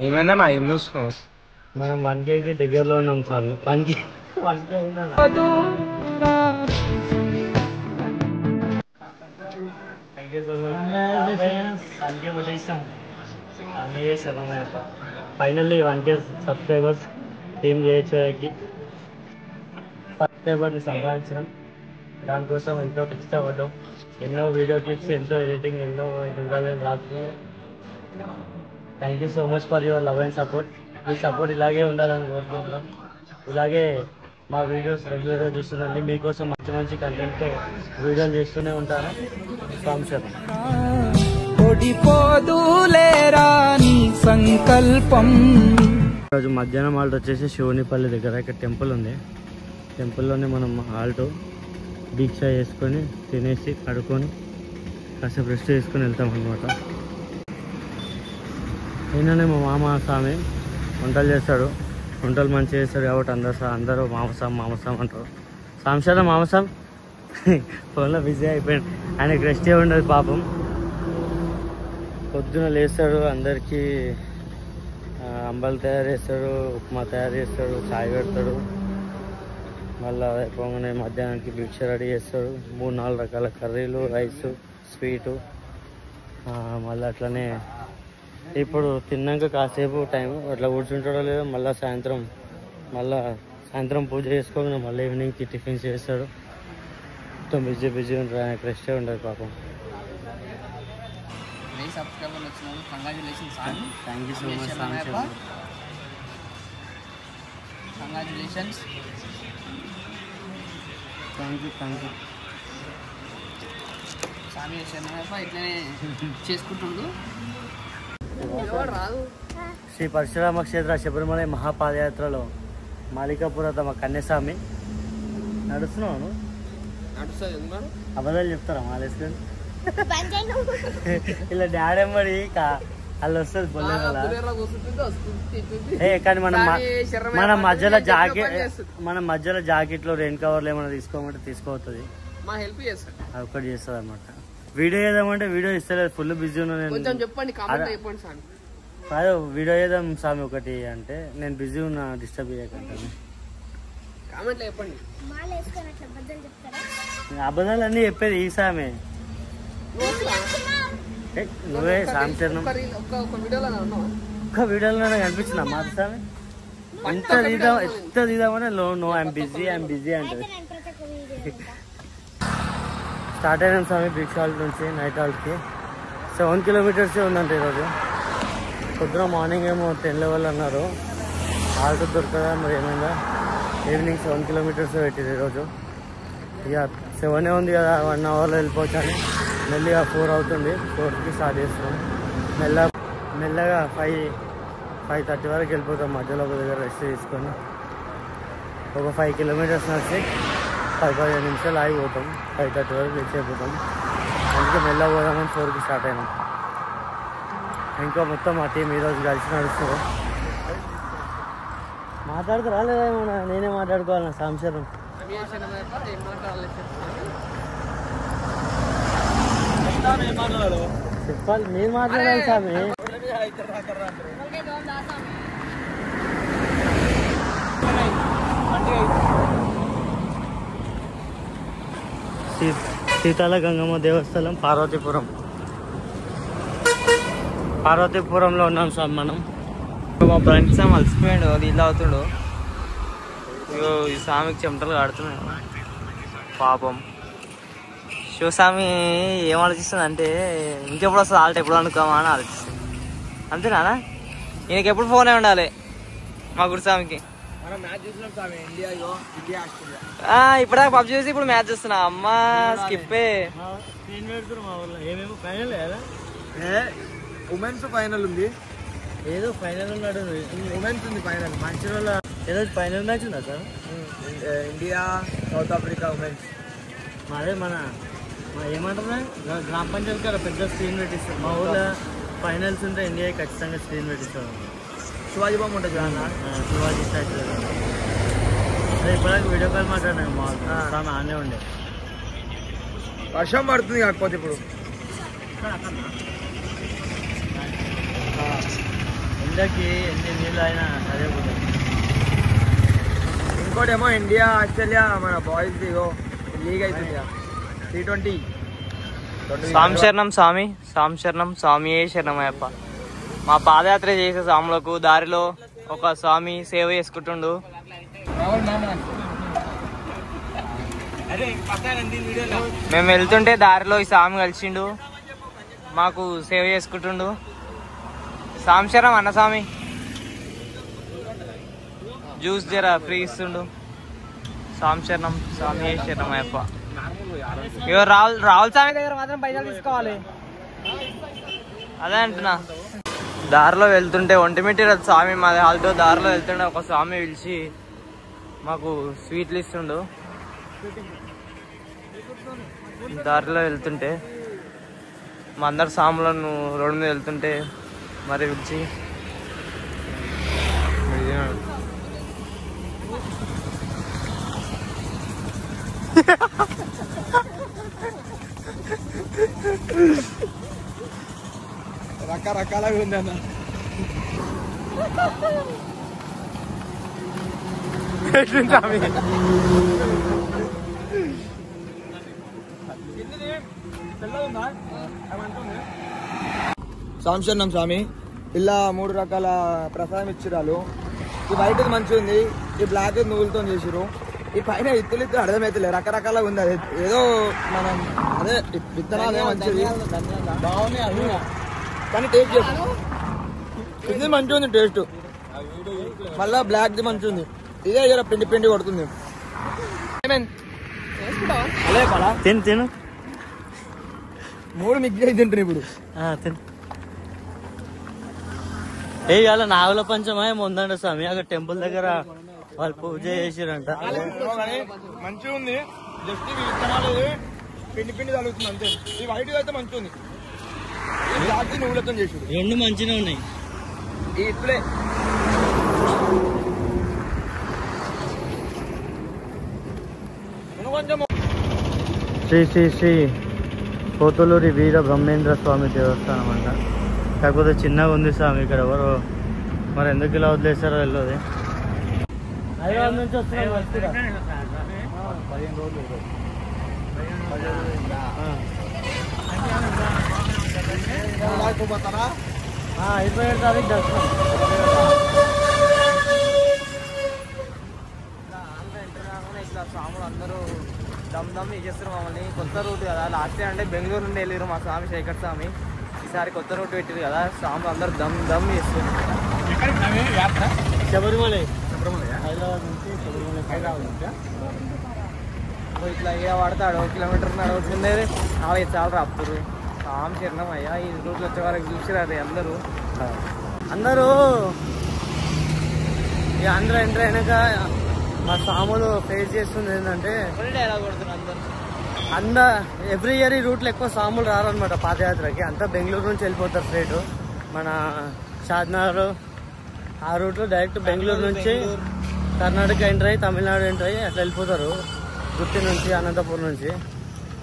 ఏమైనా మా ఏం చూసుకో మనం 1Kకి దగ్గరలో ఉన్నాం sir. 1K finally 1K subscribers team చేయొచ్చు. సబ్స్క్రైబర్ని సంపాదించడం దానికోసం ఎంతో కష్టపడ్డాం. ఎన్నో వీడియో క్లిప్స్, ఎంతో ఎడిటింగ్, ఎన్నో రాసుకున్నాం. Thank you so much for your love and support. Me support ఇలాగే ఉండాలని కోరుకుంటున్నాం. ఇలాగే మా వీడియోస్ రెగ్యులర్గా చూస్తుందండి. మీకోసం మంచి మంచి కంటెంట్తో వీడియోలు చేస్తూనే ఉంటాను. సంకల్పం. ఈరోజు మధ్యాహ్నం హాల్ట్ వచ్చేసి శివునిపల్లి దగ్గర ఇక్కడ టెంపుల్ ఉంది. టెంపుల్లోనే మనం హాల్ట్ దీక్ష చేసుకొని తినేసి కడుక్కొని కాసేపు రెస్ట్ చేసుకొని వెళ్తాం అన్నమాట. ఈయననే మా మామ స్వామి వంటలు చేస్తాడు. వంటలు మంచిగా చేస్తాడు కాబట్టి అందరూ మామసాం అంటారు. సాంశాల మామసాం ఫోన్లో బిజీ అయిపోయాడు. ఆయనకి రెస్టే ఉండదు పాపం. పొద్దున లేస్తాడు, అందరికీ అంబలు తయారు చేస్తాడు, ఉప్మా తయారు చేస్తాడు, చాయ్ పెడతాడు. మళ్ళీ అయిపోగానే మధ్యాహ్నానికి భిక్ష రెడీ చేస్తాడు. 3-4 రకాల కర్రీలు, రైసు, స్వీటు. మళ్ళీ అట్లనే ఇప్పుడు తిన్నాక కాసేపు టైం అట్లా కూర్చుంటాడో లేదో మళ్ళీ సాయంత్రం పూజ చేసుకోగానే మళ్ళీ ఈవినింగ్కి టిఫిన్స్ చేస్తాడు. మొత్తం బిజీ ఉంటాడు. ఆయనకు రెస్టే ఉండదు పాపం. Thank you so much. Congratulations. Thank you. చేసుకుంటుండు. శ్రీ పరశురామ క్షేత్ర శబరిమల మహాపాదయాత్రలో మాలికాపుర తమ కన్యస్వామి నడుస్తున్నాను. అబద్ధాలు చెప్తారా మాలేసుకొని? ఇలా డాడీ ఎంబడి వాళ్ళు వస్తుంది కానీ మన మధ్యలో జాకెట్లో రెయిన్ కవర్లు ఏమైనా తీసుకోమంటే తీసుకోవద్దు. అది ఒకటి చేస్తుంది అన్నమాట. వీడియో చేద్దామంటే వీడియో ఇస్తలేదు, ఫుల్ బిజీ ఉన్నా. కాదు వీడియో చేద్దాం స్వామి ఒకటి అంటే నేను బిజీ ఉన్నా, డిస్టర్బ్ చేయకండి. అబద్ధాలు అన్నీ చెప్పేది ఈ సామే. నువ్వే సాంశరణం ఒక్క వీడియోలో కనిపించిన మా స్వామి. ఎంత తీద్దామని నో ఐఎమ్ బిజీ అంటది. స్టార్ట్ అయినాం స్వామి బిగ్ హాల్ నుంచి నైట్ హాల్ట్కి. 7 kilometers ఉందంట ఈరోజు. పొద్దున మార్నింగ్ ఏమో 10 level అన్నారు. హాల్ట్ దొరకదా మరి ఏమైందా. ఈవినింగ్ 7 kilometers పెట్టింది ఈరోజు. ఇక 7 ఉంది కదా, 1 hourలో వెళ్ళిపోవచ్చు అని మెల్లిగా 4 అవుతుంది. 4కి స్టార్ట్ చేస్తున్నాం. మెల్లగా 5:30 వరకు వెళ్ళిపోతాం. మధ్యలో ఒక దగ్గర రెస్ట్ తీసుకొని ఒక 5 kilometers నడిచి 10-15 నిమిషాలు ఆగిపోతాం. 5:30 వరకు రీచ్ అయిపోతాం. అందుకే మెల్లగా పోదామని 4కి స్టార్ట్ అయినాం. ఇంకా మొత్తం మా టీం ఈరోజు కలిసి నడుస్తారు. మాట్లాడుతూ రాలేదేమో, నేనే మాట్లాడుకోవాలన్నా సంశయం. చెప్పాలి, నేను మాట్లాడాలి స్వామి. సీతాల గంగమ్మ దేవస్థానం పార్వతీపురంలో ఉన్నాం స్వామి మనం. మా ఫ్రెండ్స్ అలసిపోయాడు, అది ఇలా అవుతాడు. ఈ స్వామికి చెమటలు కాడుతున్నాయి పాపం. శివస్వామి ఏం ఆలోచిస్తుంది అంటే ఇంకెప్పుడు వస్తుంది ఆల్ట్ ఎప్పుడు అనుకోమా అని ఆలోచిస్తుంది. అంతేనా? ఈయనకి ఎప్పుడు ఫోనే ఉండాలి మా గురుస్వామికి. ఇప్పుడాక పబ్జి చూసి ఇప్పుడు మ్యాచ్ చూస్తున్నా. అమ్మా స్కిప్పే. ఉమెన్స్ ఫైనల్ ఉంది. ఏదో ఫైనల్ ఉన్నాడు. ఉమెన్స్ ఉంది ఫైనల్. మంచి రోజు ఏదో ఫైనల్ మ్యాచ్ ఉందా sir? India south Africa women's. అదే మన ఏమంటారా గ్రామ పంచాయతీ కదా పెద్ద స్క్రీన్ పెట్టిస్తాం. మా ఊళ్ళో ఫైనల్స్ ఉంటే ఇండియా ఖచ్చితంగా స్క్రీన్ పెట్టిస్తాం. శివాజీ బాబు ఉంటుంది కదా, శివాజీ స్టాచ్యూ. అదే ఇప్పటిదాకా వీడియో కాల్ మాట్లాడినాను. మా ఆమె ఆనే ఉండే. వర్షం పడుతుంది కాకపోతే ఇప్పుడు ఎండకి ఎన్ని నీళ్ళు అయినా అదే పోతుంది. ఇంకోటేమో ఇండియా ఆస్ట్రేలియా మన బాయ్స్ లీగ్ అవుతుంది T20. సాంశరణం స్వామి, సాంశరణం స్వామి శరణమయ్యప్ప. మా పాదయాత్ర చేసే స్వాములకు దారిలో ఒక స్వామి సేవ చేసుకుంటుండు. మేము వెళ్తుంటే దారిలో ఈ స్వామి కలిసిండు, మాకు సేవ చేసుకుంటుండు. సాంశరం అన్న స్వామి జ్యూస్ జరా ఫ్రీ ఇస్తుండు. సాంశరణం స్వామి శరణమయ్యప్ప. ఇగో రాహుల్ స్వామి దగ్గర మాత్రం పైసలు తీసుకోవాలి. అదే అంటున్నా. దారిలో వెళ్తుంటే ఒంటిమిట్టి స్వామి మాది హాల్తో దారిలో వెళ్తుంటే ఒక స్వామి పిలిచి మాకు స్వీట్లు ఇస్తుండు. దారిలో వెళ్తుంటే మా అందరు స్వాములను రోడ్డు మీద వెళ్తుంటే మరి పిలిచి రకరకాలుగా ఉంది అన్న. సాంశరణం స్వామి ఇలా 3 రకాల ప్రసాదం ఇచ్చిరాలు. ఈ వైట్ మంచిగా ఉంది, ఈ బ్లాక్ నువ్వులతో చేసిరు. ఈ పైన ఇత్తులు అర్థమైతలే, రకరకాలుగా ఉంది. అది ఏదో మనం అదే విత్తనాలే మంచిది బాగున్నాయి అవి, కానీ టేస్ట్ చేసి ఇది మంచిగా ఉంది టేస్ట్. మళ్ళా బ్లాక్ది మంచిగా ఉంది. ఇదే జర పిండి పిండి కొడుతుంది. తిను తిను 3 మిక్స్ చేసి తింటున్నా ఇప్పుడు. తిను. ఏ ఇవాళ నాగుల పంచమ ఏమో ఉందంట స్వామి, అక్కడ టెంపుల్ దగ్గర వాళ్ళు పూజ చేసిరంట. మంచిగా ఉంది, జస్ట్ ఇవి విత్తనాలు పిండి పిండి తగులుతుంది అంతే. ఈ వైట్ అయితే మంచిగా ఉంది, ఈ బ్లాక్ నువ్వులతో చేసి రెండు మంచిగా ఉన్నాయి. ఈ ఇట్లే కొంచెం. శ్రీ శ్రీ శ్రీ కోతులూరి వీర బ్రహ్మేంద్ర స్వామి దేవస్థానం అంట. కాకపోతే చిన్నగా ఉంది స్వామి, ఇక్కడ ఎవరు మరి ఎందుకు ఇలా వదిలేస్తారో వెళ్ళదు. హైదరాబాద్ నుంచి వస్తున్నాం. 15 రోజులు అయిపోయే తారీఖు దర్శనం. ఇట్లా స్వాములు అందరూ దమ్ దమ్ ఇచ్చేస్తారు మమ్మల్ని. కొత్త రూట్ కదా, లాస్ట్ ఇయర్ అంటే బెంగళూరు నుండి వెళ్ళారు మా స్వామి శేఖర్ స్వామి. ఈసారి కొత్త రూట్ పెట్టారు కదా, స్వాములు అందరూ దమ్ దమ్ చేస్తారు. శబరిమల హైదరాబాద్ నుంచి ఇట్లా ఏ పడతాడు 1 కిలోమీటర్ నడవచ్చుండే నాలుగు చాలా రాపుతారు. స్వామి చిరణం అయ్యా, ఈ రూట్లో వచ్చే వరకు చూసిరారు అందరూ. ఈ ఆంధ్ర ఎంటర్ అయినాక మా స్వాములు ఫేస్ చేస్తుంది ఏంటంటే డైలాగ్ కొడుతున్నారు అందరూ. ఎవ్రీ ఇయర్ ఈ రూట్లో ఎక్కువ స్వాములు రారనమాట పాదయాత్రకి. అంతా బెంగళూరు నుంచి వెళ్ళిపోతారు స్ట్రైట్. మన షాద్నగర్ ఆ రూట్లో డైరెక్ట్ బెంగళూరు నుంచి కర్ణాటక ఎంటర్ అయ్యి తమిళనాడు ఎంటర్ అయ్యి అట్లా వెళ్ళిపోతారు. గుత్తి నుంచి అనంతపురం నుంచి.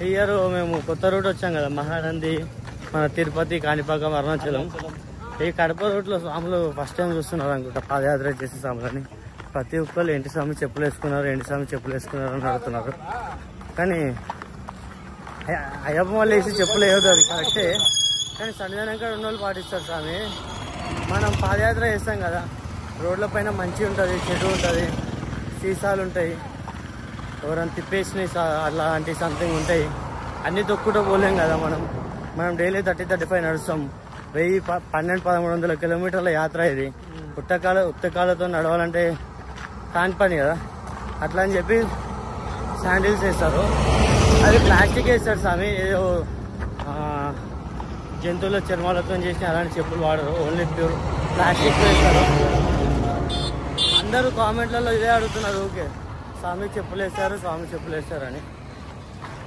ఈ ఇయర్ మేము కొత్త రూట్ వచ్చాం కదా, మహానంది, మన తిరుపతి, కాణిపాకం, అరుణాచలం. ఈ కడప రూట్లో స్వాములు ఫస్ట్ టైం చూస్తున్నారు అనుకుంటా పాదయాత్ర చేసే స్వాములని. ప్రతి ఒక్కరు ఏంటి స్వామి చెప్పులు వేసుకున్నారు, ఏంటి స్వామి చెప్పులు వేసుకున్నారు అని అడుగుతున్నారు. కానీ అయ్యప్ప వాళ్ళు వేసి చెప్పులు వేయదు, అది కరెక్టే. కానీ సన్నిధానంగా ఉన్న వాళ్ళు పాటిస్తారు స్వామి. మనం పాదయాత్ర చేస్తాం కదా, రోడ్ల పైన మంచి ఉంటుంది, చెడు ఉంటుంది, సీసాలు ఉంటాయి, ఎవరైనా తిప్పేసినాయి అలాంటి సంథింగ్ ఉంటాయి. అన్ని తొక్కుటూ పోలేం కదా మనం డైలీ 30-35 నడుస్తాం. 1000-1200 కిలోమీటర్ల యాత్ర ఇది. ఉత్తకాలతో నడవాలంటే కాని పని కదా. అట్లా అని చెప్పి శాండిల్స్ వేస్తారు. అది ప్లాస్టిక్ వేస్తారు స్వామి, ఏదో జంతువుల చర్మాలతో చేసిన అలాంటి చెప్పులు వాడరు, ఓన్లీ ప్యూర్ ప్లాస్టిక్ వేస్తారు. అందరూ కామెంట్లలో ఇదే అడుగుతున్నారు, ఓకే స్వామి చెప్పులు వేస్తారు, స్వామి చెప్పులు వేస్తారు అని.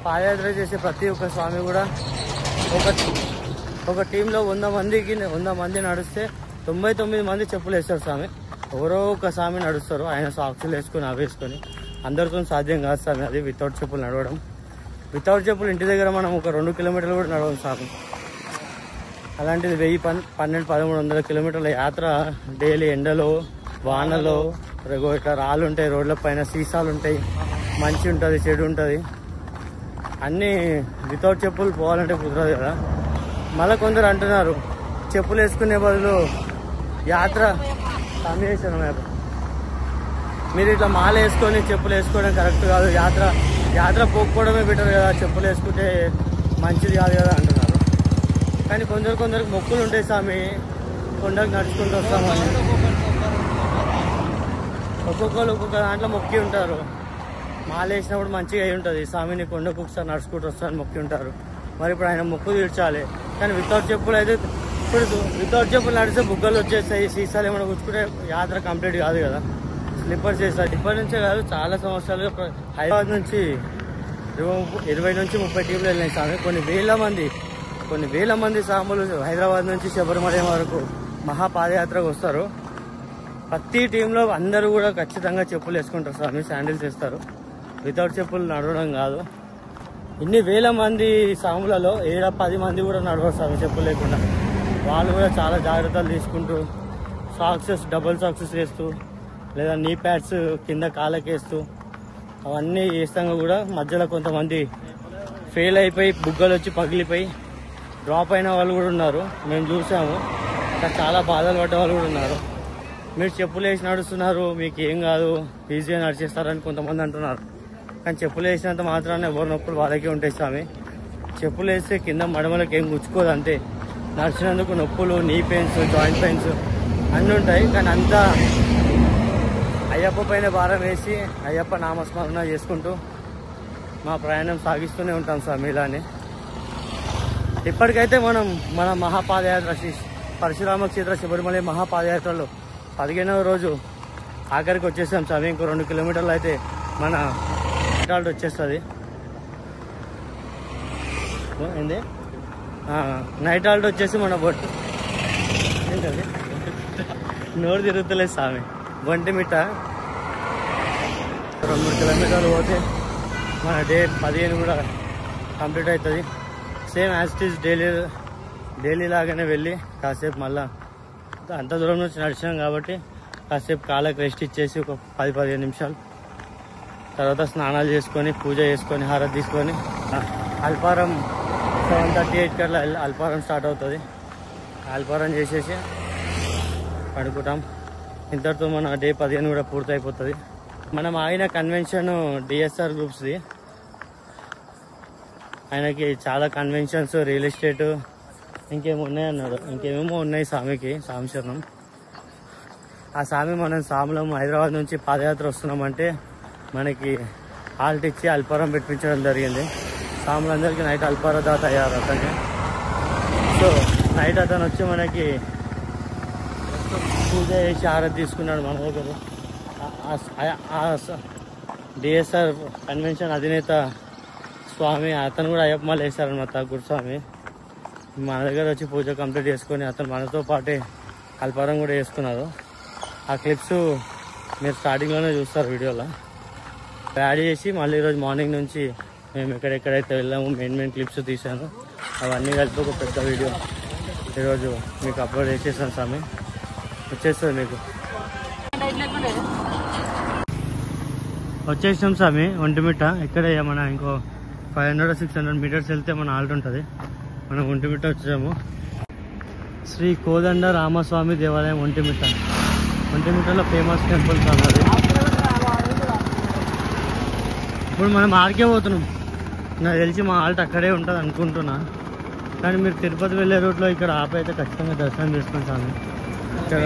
పాదయాత్ర చేసే ప్రతి ఒక్క స్వామి కూడా ఒక టీంలో 100 మంది నడిస్తే 99 మంది చెప్పులు వేస్తారు స్వామి. ఎవరో ఒక స్వామి నడుస్తారు, ఆయన సాక్సులు వేసుకొని అవి వేసుకొని. అందరితో సాధ్యం కాదు స్వామి అది వితౌట్ చెప్పులు నడవడం. వితౌట్ చెప్పులు ఇంటి దగ్గర మనం ఒక 2 కిలోమీటర్లు కూడా నడవం స్వామి. అలాంటిది 1200-1300 కిలోమీటర్ల యాత్ర డైలీ ఎండలో వానలో ఇట్లా రాళ్ళు ఉంటాయి, రోడ్ల పైన సీసాలు ఉంటాయి, మంచి ఉంటుంది చెడు ఉంటుంది, అన్నీ వితౌట్ చెప్పులు పోవాలంటే కుదరదు కదా. మళ్ళీ కొందరు అంటున్నారు చెప్పులు వేసుకునే బదులు యాత్ర కమ్యూనికేషన్ మ్యాప్, మీరు ఇట్లా మాల వేసుకొని చెప్పులు వేసుకోవడం కరెక్ట్ కాదు, యాత్ర పోకపోవడమే బెటర్ కదా, చెప్పులు వేసుకుంటే మంచిది కాదు కదా అంటున్నారు. కానీ కొందరికి మొక్కులు ఉంటాయి స్వామి, కొండకు నడుచుకుంటూ వస్తామని. ఒక్కొక్కరు ఒక్కొక్క దాంట్లో మొక్కి ఉంటారు. మాల వేసినప్పుడు మంచిగా అయి ఉంటుంది, స్వామిని కొండకు ఒకసారి నడుచుకుంటూ వస్తారని మొక్కి ఉంటారు. మరి ఇప్పుడు ఆయన మొక్కు తీర్చాలి. కానీ వితౌట్ చెప్పులు అయితే ఇప్పుడు వితౌట్ చెప్పులు నడిస్తే బుగ్గలు వచ్చేస్తాయి, సీసాలు ఏమైనా కూర్చుకుంటే యాత్ర కంప్లీట్ కాదు కదా. స్లిప్పర్స్ చేస్తారు. ఇప్పటి నుంచే కాదు, చాలా సంవత్సరాలుగా హైదరాబాద్ నుంచి 20-30 టీంలు వెళ్ళినాయి స్వామి. కొన్ని వేల మంది స్వాములు హైదరాబాద్ నుంచి శబరిమల వరకు మహాపాదయాత్రకు వస్తారు. ప్రతి టీంలో అందరూ కూడా ఖచ్చితంగా చెప్పులు వేసుకుంటారు స్వామి, శాండిల్స్ వేస్తారు. వితౌట్ చెప్పులు నడవడం కాదు. ఇన్ని వేల మంది స్వాములలో 10 మంది కూడా నడవరు స్వామి చెప్పులు లేకుండా. వాళ్ళు కూడా చాలా జాగ్రత్తలు తీసుకుంటూ డబుల్ సాక్సెస్ వేస్తూ లేదా నీ ప్యాడ్స్ కింద కాళ్ళకేస్తూ అవన్నీ వేస్తాక కూడా మధ్యలో కొంతమంది ఫెయిల్ అయిపోయి బుగ్గలు వచ్చి పగిలిపోయి డ్రాప్ అయిన వాళ్ళు కూడా ఉన్నారు, మేము చూసాము. ఇంకా చాలా బాధలు పడ్డ వాళ్ళు కూడా ఉన్నారు. మీరు చెప్పులు వేసి నడుస్తున్నారు, మీకు ఏం కాదు, ఈజీగా నడిచేస్తారని కొంతమంది అంటున్నారు. కానీ చెప్పులు వేసినంత మాత్రాన ఎవరి నొప్పులు వాళ్ళకే ఉంటాయి స్వామి. చెప్పులు వేస్తే కింద మడమలకు ఏం గుచ్చుకోదు, అంతే. నడిచినందుకు నొప్పులు, నీ పెయిన్స్, జాయింట్ పెయిన్స్ అన్నీ ఉంటాయి. కానీ అంతా అయ్యప్ప పైన భారం వేసి అయ్యప్ప నామస్మరణ చేసుకుంటూ మా ప్రయాణం సాగిస్తూనే ఉంటాం స్వామి. ఇలానే ఇప్పటికైతే మన మహాపాదయాత్ర శ్రీ పరశురామ క్షేత్ర శబరిమల మహాపాదయాత్రలో 15వ రోజు ఆఖరికి వచ్చేసాం స్వామి. ఇంకో 2 కిలోమీటర్లు అయితే మన నైట్ హాల్ట్ వచ్చేస్తుంది. ఏంది నైట్ హాల్ట్ వచ్చేసి మన ఏంటది నోరు తిరుగుతలేదు స్వామి. ఒంటిమిట్ట 2-3 కిలోమీటర్లు పోతే మన డే 15 కూడా కంప్లీట్ అవుతుంది. Same as it is daily లాగానే వెళ్ళి కాసేపు మళ్ళీ అంత దూరం నుంచి నడిచాం కాబట్టి కాసేపు కాళ్ళకి రెస్ట్ ఇచ్చేసి ఒక 10-15 నిమిషాలు తర్వాత స్నానాలు చేసుకొని పూజ చేసుకొని హారతి తీసుకొని అల్పారం 7:38 కల్లా అల్పారం స్టార్ట్ అవుతుంది. అల్పారం చేసేసి పడుకుంటాం. ఇంతటితో మన డే 15 కూడా పూర్తి అయిపోతుంది. మనం ఆగిన కన్వెన్షన్ డిఎస్ఆర్ గ్రూప్స్ది. ఆయనకి చాలా కన్వెన్షన్స్, రియల్ ఎస్టేట్ ఇంకేమో ఉన్నాయి అన్నాడు. ఇంకేమేమో ఉన్నాయి స్వామికి, స్వామి శరణం. ఆ స్వామి మనం స్వాములం హైదరాబాద్ నుంచి పాదయాత్ర వస్తున్నామంటే మనకి హాల్ట్ ఇచ్చి అల్పారం పెట్టించడం జరిగింది. స్వాములందరికీ నైట్ అల్పార దాత అయ్యారు అతన్ని. సో నైట్ అతను వచ్చి మనకి పూజ చేసి హారతి తీసుకున్నాడు మన దగ్గర. డిఎస్ఆర్ కన్వెన్షన్ అధినేత స్వామి అతను కూడా అయ్యప్ప మాల వేశారనమాట, గురుస్వామి. మన దగ్గర వచ్చి పూజ కంప్లీట్ చేసుకొని అతను మనతో పాటే అల్పారం కూడా వేసుకున్నారు. ఆ క్లిప్స్ మీరు స్టార్టింగ్లోనే చూస్తారు వీడియోలో. యాడ్ చేసి మళ్ళీ ఈరోజు మార్నింగ్ నుంచి మేము ఎక్కడెక్కడైతే వెళ్ళాము మెయిన్ క్లిప్స్ తీసాను, అవన్నీ కలిపి ఒక పెద్ద వీడియో ఈరోజు మీకు అప్లోడ్ చేసేసాను స్వామి. వచ్చేస్తుంది మీకు. వచ్చేసాం స్వామి ఒంటిమిట్ట. ఇక్కడే మన ఇంకో 500-600 మీటర్స్ వెళ్తే మన హాల్ట్ ఉంటుంది. మనం ఒంటిమిట్ట వచ్చాము. శ్రీ కోదండ రామస్వామి దేవాలయం ఒంటిమిట్ట. ఒంటిమిట్టలో ఫేమస్ టెంపుల్స్ అన్నది. ఇప్పుడు మనం ఆడికే పోతున్నాం. నాకు తెలిసి మా హాల్ట్ అక్కడే ఉంటుంది అనుకుంటున్నా. కానీ మీరు తిరుపతి వెళ్ళే రూట్లో ఇక్కడ ఆపైతే ఖచ్చితంగా దర్శనం చేసుకుంటాను. ఇక్కడ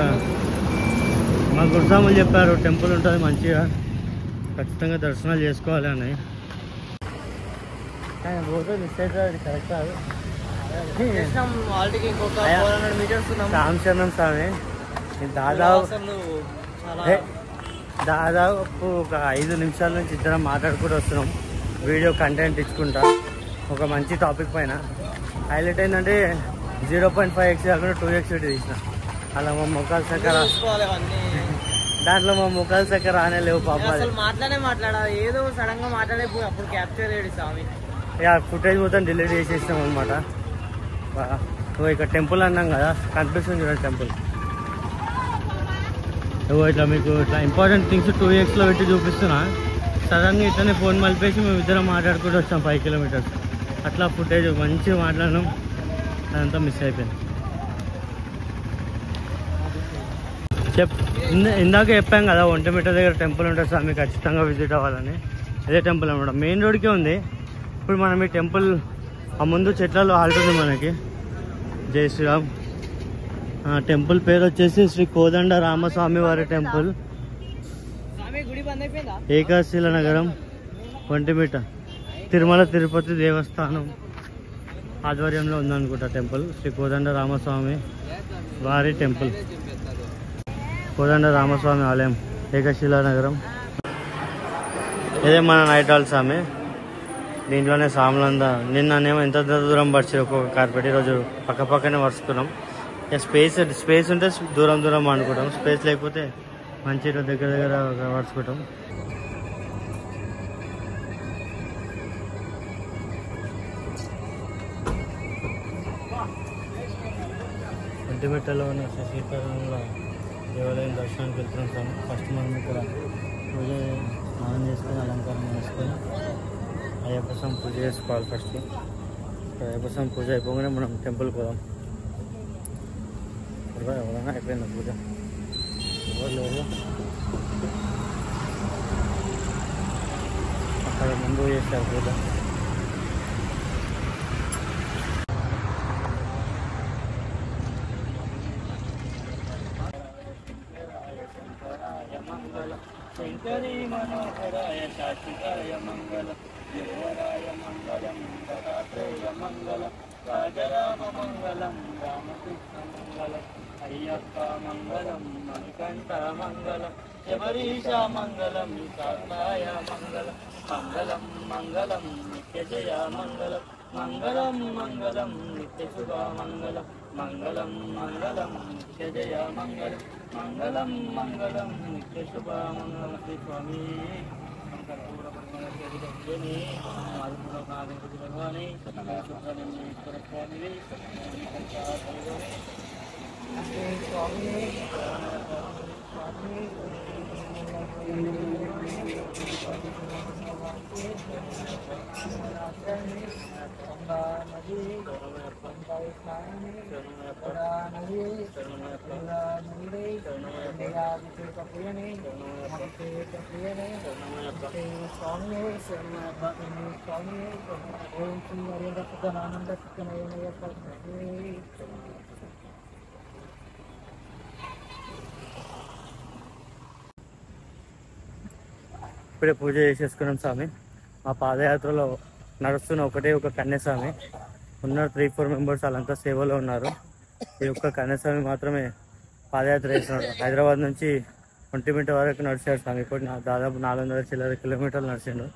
మా గురుస్వాములు చెప్పారు టెంపుల్ ఉంటుంది మంచిగా, ఖచ్చితంగా దర్శనాలు చేసుకోవాలి అని. రోజు మిస్ అవుతుంది, కరెక్ట్ కాదు. రామచరణం స్వామి దాదాపు ఒక 5 నిమిషాల నుంచి ఇద్దరం మాట్లాడుకుంటూ వస్తున్నాం. వీడియో కంటెంట్ ఇచ్చుకుంటా ఒక మంచి టాపిక్ పైన. హైలైట్ ఏంటంటే 0.5x కాకుండా 2x తీసిన. అలా మా ముఖాలు చక్కర, దాంట్లో మా ముఖాలు చక్కర రానే లేవు పాప. మాట్లాడాలి ఏదో సడన్ గా మాట్లాడేపోయి అప్పుడు క్యాప్చర్ అయ్యాడు స్వామి. ఫుటేజ్ మొత్తం డిలీట్ చేసేస్తాం అనమాట. ఇక్కడ టెంపుల్ అన్నాం కదా, కనిపిస్తుంది చూడండి టెంపుల్. ఇట్లా మీకు ఇట్లా ఇంపార్టెంట్ థింగ్స్ 2xలో పెట్టి చూపిస్తున్నా. సడన్గా ఇట్లనే ఫోన్ మలిపేసి మేము ఇద్దరం మాట్లాడుకుంటూ వచ్చాం 5 కిలోమీటర్స్. అట్లా ఫుటేజ్ మంచిగా మాట్లాడినాం, అదంతా మిస్ అయిపోయింది. ఇందాక చెప్పాం కదా ఒంటిమిట్ట దగ్గర టెంపుల్ ఉంటుంది స్వామి, ఖచ్చితంగా విజిట్ అవ్వాలని. అదే టెంపుల్ అనమాట, మెయిన్ రోడ్కే ఉంది. ఇప్పుడు మనం ఈ టెంపుల్ ఆ ముందు చెట్లలో ఆల్టుంది మనకి. జై శ్రీరామ్. టెంపుల్ పేరు వచ్చేసి శ్రీ కోదండ రామస్వామి వారి టెంపుల్, ఏకాశిల నగరం, ఒంటిమిట్ట, తిరుమల తిరుపతి దేవస్థానం ఆధ్వర్యంలో ఉందనుకుంటా టెంపుల్. శ్రీ కోదండ రామస్వామి వారి టెంపుల్, కోదండ రామస్వామి ఆలయం, ఏకశిలా నగరం. ఇదే మన నైట్ హాల్ స్వామి. దీంట్లోనే సాములంతా నిన్ననేమో ఎంత దూరం పడిచారు ఒక్కొక్క కార్పెట్, ఈరోజు పక్క పక్కనే వరుసుకున్నాం. స్పేస్ ఉంటే దూరం దూరం అనుకుంటాం, స్పేస్ లేకపోతే మంచిగా దగ్గర దగ్గర వరుసుకుంటాం. ఒంటిమిట్టలో ఉన్న శ్రీకాకుళంలో దేవాలయం దర్శనానికి వెళ్తున్నాం స్వామి. ఫస్ట్ మనం ఇక్కడ పూజ స్నానం చేసుకొని అలంకారం చేసుకొని అయ్యప్ప స్వామి పూజ చేసుకోవాలి. ఫస్ట్ ఇక్కడ అయ్యప్ప స్వామి పూజ అయిపోగానే మనం టెంపుల్కి పోదాం. ఎవరైనా అయిపోయింది పూజ, ఎవరు లేదు. అక్కడ ముందు చేస్తారు పూజ. శంకరీ మనోహరాయ శాశ్వతాయ మంగళం, దేవరాయ మంగళం, దత్తాత్రేయ మంగళం, రాజరామ మంగళం, రామకృష్ణ మంగళం, అయ్యప్ప మంగళం, మణికంఠ మంగళం, శబరీష మంగళం, సాత్నాయ మంగళం, మంగళం మంగళం నిత్య జయ మంగళం, మంగళం మంగళం నిత్య శుభ మంగళం, మంగళం మంగళం నిత్య జయ మంగళం, మంగళం మంగళం నిత్య శుభ మంగళం. శ్రీ స్వామి శంకరపూర మంగళని భగవాని సుబ్రహ్మణ్యేశ్వర స్వామి ఇప్పుడే పూజ చేసేసుకున్నాం స్వామి. మా పాదయాత్రలో నడుస్తున్న ఒకటే ఒక కన్యస్వామి ఉన్నారు, 3-4 మెంబర్స్ వాళ్ళంతా సేవలో ఉన్నారు. ఈ ఒక్క కన్యస్వామి మాత్రమే పాదయాత్ర చేస్తున్నాడు. హైదరాబాద్ నుంచి ఒంటిమిట్ట వరకు నడిచాడు స్వామి. ఇప్పుడు దాదాపు 400 చిల్లర కిలోమీటర్లు నడిచిండు.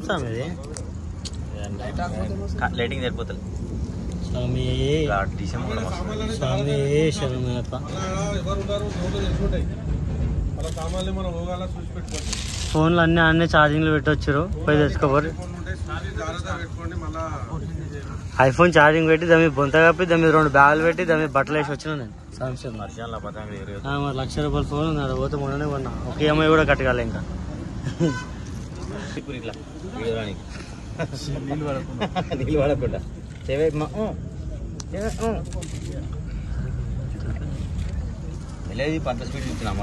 స్వామి లైటింగ్ సరిపోతుంది స్వామి. స్వామి శరణయ్యప్ప. ఫోన్లు అన్నీ ఛార్జింగ్లు పెట్టొచ్చారు, పోయి తెచ్చుకోబోరు. ఐఫోన్ ఛార్జింగ్ పెట్టి దాని మీద బొంత కప్పి దాని మీద 2 బ్యాగులు పెట్టి దాని మీద బట్టలు వేసి వచ్చినా నేను. మరి ₹1,00,000 ఫోన్ ఉంది, పోతే మొన్ననే కొన్నా. ఒక EMI కూడా కట్టగల ఇంకా. నీళ్ళు పడకుండా పంట స్పీడ్ ఇస్తున్నాం.